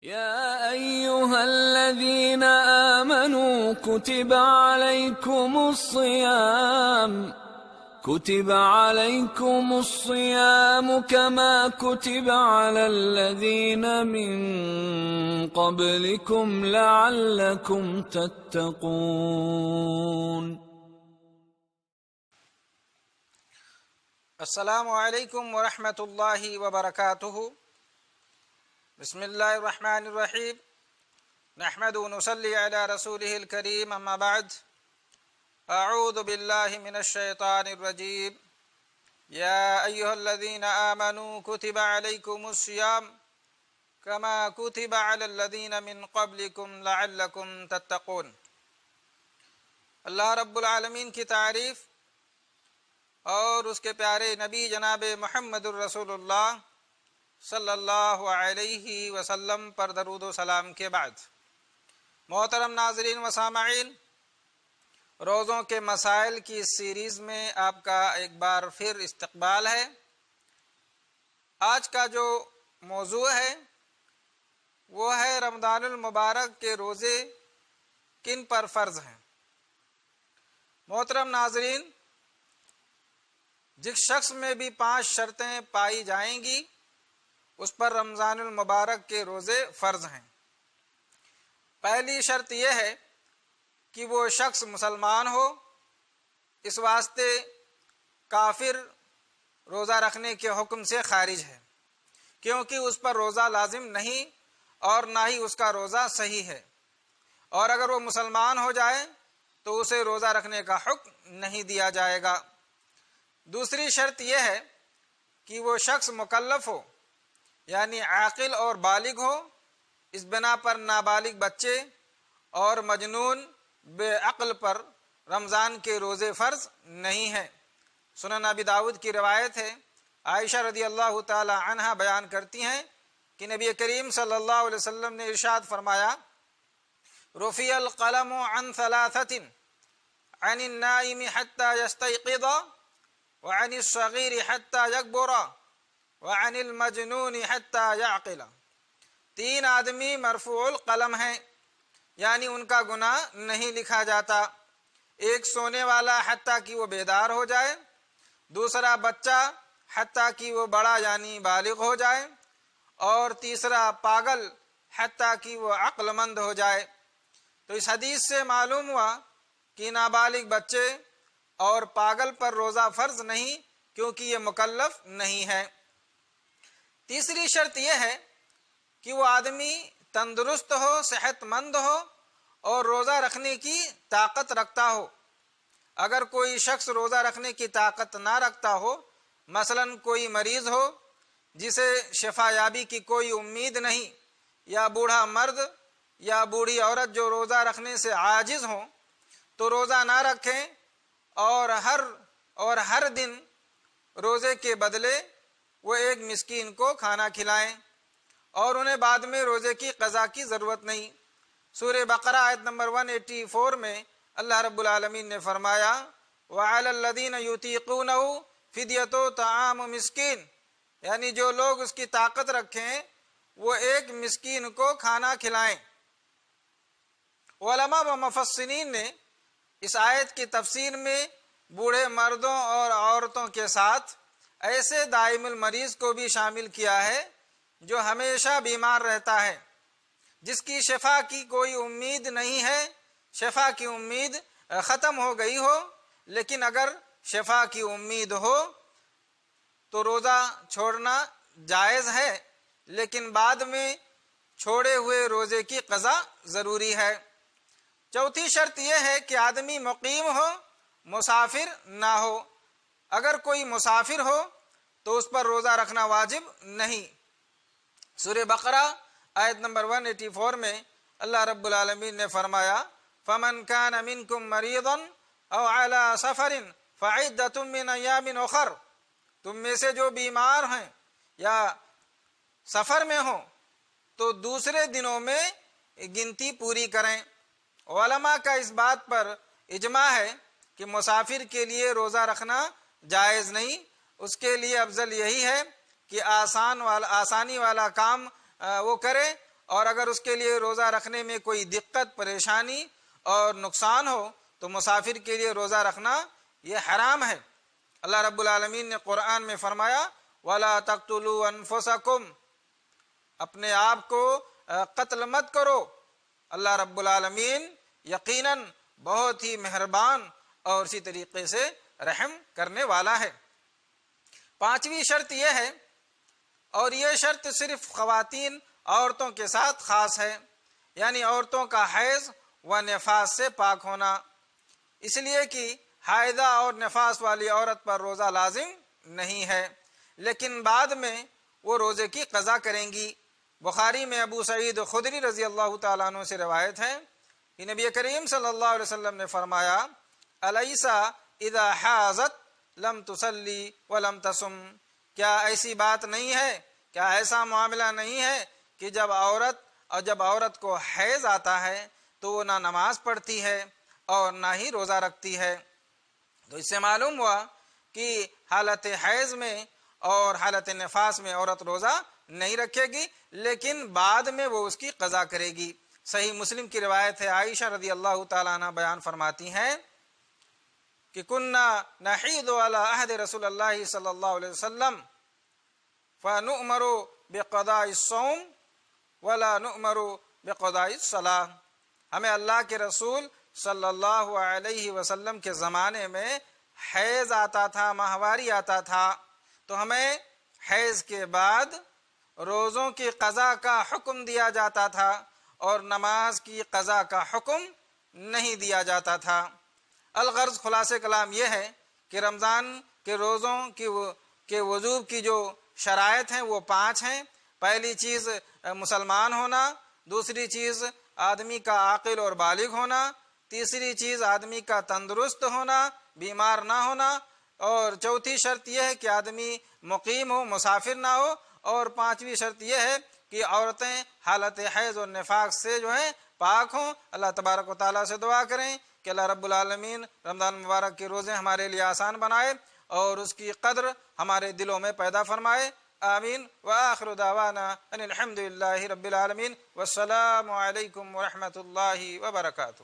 يا أيها الذين آمنوا كتب عليكم الصيام كما كتب على الذين من قبلكم لعلكم تتقون. السلام علیکم ورحمۃ اللہ وبرکاتہ. بسم اللہ الرحمن الرحیم. نحمد و نصلی علی رسولہ الکریم. اما بعد. اعوذ باللہ من الشیطان الرجیم. یا ایہا الذین آمنوا کتب علیکم الصیام کما کتب علی الذین من قبلکم لعلکم تتقون. اللہ رب العالمین کی تعریف اور اس کے پیارے نبی جناب محمد الرسول اللہ صلی اللہ علیہ وسلم پر درود و سلام کے بعد، محترم ناظرین و سامعین، روزوں کے مسائل کی اس سیریز میں آپ کا ایک بار پھر استقبال ہے. آج کا جو موضوع ہے وہ ہے رمضان المبارک کے روزے کن پر فرض ہیں. محترم ناظرین، جس شخص میں بھی 5 شرطیں پائی جائیں گی اس پر رمضان المبارک کے روزے فرض ہیں. پہلی شرط یہ ہے کہ وہ شخص مسلمان ہو. اس واسطے کافر روزہ رکھنے کے حکم سے خارج ہے، کیونکہ اس پر روزہ لازم نہیں اور نہ ہی اس کا روزہ صحیح ہے، اور اگر وہ مسلمان ہو جائے تو اسے روزہ رکھنے کا حکم نہیں دیا جائے گا. دوسری شرط یہ ہے کہ وہ شخص مکلف ہو، یعنی عاقل اور بالغ ہو. اس بنا پر نابالغ بچے اور مجنون بے عقل پر رمضان کے روزے فرض نہیں ہیں. سنن ابی داؤد کی روایت ہے، عائشہ رضی اللہ تعالی عنہا بیان کرتی ہیں کہ نبی کریم صلی اللہ علیہ وسلم نے ارشاد فرمایا: رفع القلم عن 3، عن النائم حتى يستيقظ، وعن الصغير حتى يكبر، وعن المجنون حتى يعقل. 3 آدمی مرفوع القلم ہیں، یعنی ان کا گناہ نہیں لکھا جاتا. ایک سونے والا حتیٰ کہ وہ بیدار ہو جائے، دوسرا بچہ حتیٰ کہ وہ بڑا یعنی بالغ ہو جائے، اور تیسرا پاگل حتیٰ کہ وہ عقل مند ہو جائے. تو اس حدیث سے معلوم ہوا کہ نابالغ بچے اور پاگل پر روزہ فرض نہیں، کیونکہ یہ مکلف نہیں ہے. تیسری شرط یہ ہے کہ وہ آدمی تندرست ہو، صحت مند ہو اور روزہ رکھنے کی طاقت رکھتا ہو. اگر کوئی شخص روزہ رکھنے کی طاقت نہ رکھتا ہو، مثلا کوئی مریض ہو جسے شفا یابی کی کوئی امید نہیں، یا بوڑھا مرد یا بوڑھی عورت جو روزہ رکھنے سے عاجز ہوں، تو روزہ نہ رکھیں اور ہر دن روزے کے بدلے وہ ایک مسکین کو کھانا کھلائیں، اور انہیں بعد میں روزے کی قضا کی ضرورت نہیں. سورہ بقرہ آیت نمبر 184 میں اللہ رب العالمین نے فرمایا: وَعَلَى الَّذِينَ يُطِيقُونَهُ فِدْيَةُ طَعَامُ مِسْكِينٍ، یعنی جو لوگ اس کی طاقت رکھیں وہ ایک مسکین کو کھانا کھلائیں. علماء و مفسرین نے اس آیت کی تفسیر میں بوڑھے مردوں اور عورتوں کے ساتھ ایسے دائم المریض کو بھی شامل کیا ہے جو ہمیشہ بیمار رہتا ہے، جس کی شفا کی کوئی امید نہیں ہے، شفا کی امید ختم ہو گئی ہو، لیکن اگر شفا کی امید ہو تو روزہ چھوڑنا جائز ہے، لیکن بعد میں چھوڑے ہوئے روزے کی قضا ضروری ہے. چوتھی شرط یہ ہے کہ آدمی مقیم ہو، مسافر نہ ہو. اگر کوئی مسافر ہو تو اس پر روزہ رکھنا واجب نہیں. سورہ بقرہ آیت نمبر 184 میں اللہ رب العالمین نے فرمایا: فَمَنْ كَانَ مِنْكُمْ مَرِيضًا أَوْ عَلَى سَفَرٍ فَعِدَّةٌ مِّنْ أَيَّامٍ أُخَرَ. تم میں سے جو بیمار ہیں یا سفر میں ہوں تو دوسرے دنوں میں گنتی پوری کریں. علماء کا اس بات پر اجماع ہے کہ مسافر کے لیے روزہ رکھنا جائز نہیں، اس کے لیے افضل یہی ہے کہ آسانی والا کام وہ کرے اور اگر اس کے لیے روزہ رکھنے میں کوئی دقت پریشانی اور نقصان ہو تو مسافر کے لیے روزہ رکھنا یہ حرام ہے۔ اللہ رب العالمین نے قرآن میں فرمایا وَلَا تَقْتُلُوا أَنفُسَكُمْ، اپنے آپ کو قتل مت کرو، اللہ رب العالمین یقیناً بہت ہی مہربان اور اسی طریقے سے رحم کرنے والا ہے۔ پانچویں شرط یہ ہے، اور یہ شرط صرف خواتین عورتوں کے ساتھ خاص ہے، یعنی عورتوں کا حیض و نفاس سے پاک ہونا، اس لیے کہ حائضہ اور نفاس والی عورت پر روزہ لازم نہیں ہے، لیکن بعد میں وہ روزے کی قضا کریں گی۔ بخاری میں ابو سعید خدری رضی اللہ تعالیٰ عنہ سے روایت ہے کہ نبی کریم صلی اللہ علیہ وسلم نے فرمایا الیس اذا حاضت لم تصلی ولم تصم، کیا ایسی بات نہیں ہے، کیا ایسا معاملہ نہیں ہے کہ جب عورت کو حیض آتا ہے تو وہ نہ نماز پڑھتی ہے اور نہ ہی روزہ رکھتی ہے۔ تو اس سے معلوم ہوا کہ حالت حیض میں اور حالت نفاس میں عورت روزہ نہیں رکھے گی، لیکن بعد میں وہ اس کی قضا کرے گی۔ صحیح مسلم کی روایت ہے، عائشہ رضی اللہ تعالیٰ عنہ بیان فرماتی ہیں کہ کننا نحید علی عہد رسول اللہ صلی اللہ علیہ وسلم فنؤمر بقضاء الصوم ولا نؤمر بقضاء الصلاۃ، ہمیں اللہ کے رسول صلی اللہ علیہ وسلم کے زمانے میں حیض آتا تھا، ماہواری آتا تھا، تو ہمیں حیض کے بعد روزوں کی قضا کا حکم دیا جاتا تھا اور نماز کی قضا کا حکم نہیں دیا جاتا تھا۔ الغرض خلاصہ کلام یہ ہے کہ رمضان کے روزوں کے وجوب کی جو شرائط ہیں وہ 5 ہیں۔ پہلی چیز مسلمان ہونا، دوسری چیز آدمی کا عاقل اور بالغ ہونا، تیسری چیز آدمی کا تندرست ہونا، بیمار نہ ہونا، اور چوتھی شرط یہ ہے کہ آدمی مقیم ہو، مسافر نہ ہو، اور پانچویں شرط یہ ہے کہ عورتیں حالت حیض اور نفاس سے جو ہیں پاک ہوں۔ اللہ تبارک و تعالیٰ سے دعا کریں کہ اللہ رب العالمین رمضان مبارک کے روزے ہمارے لیے آسان بنائے اور اس کی قدر ہمارے دلوں میں پیدا فرمائے، آمین۔ وآخر دعوانا ان الحمد للہ رب العالمین، والسلام علیکم ورحمۃ اللہ وبرکاتہ۔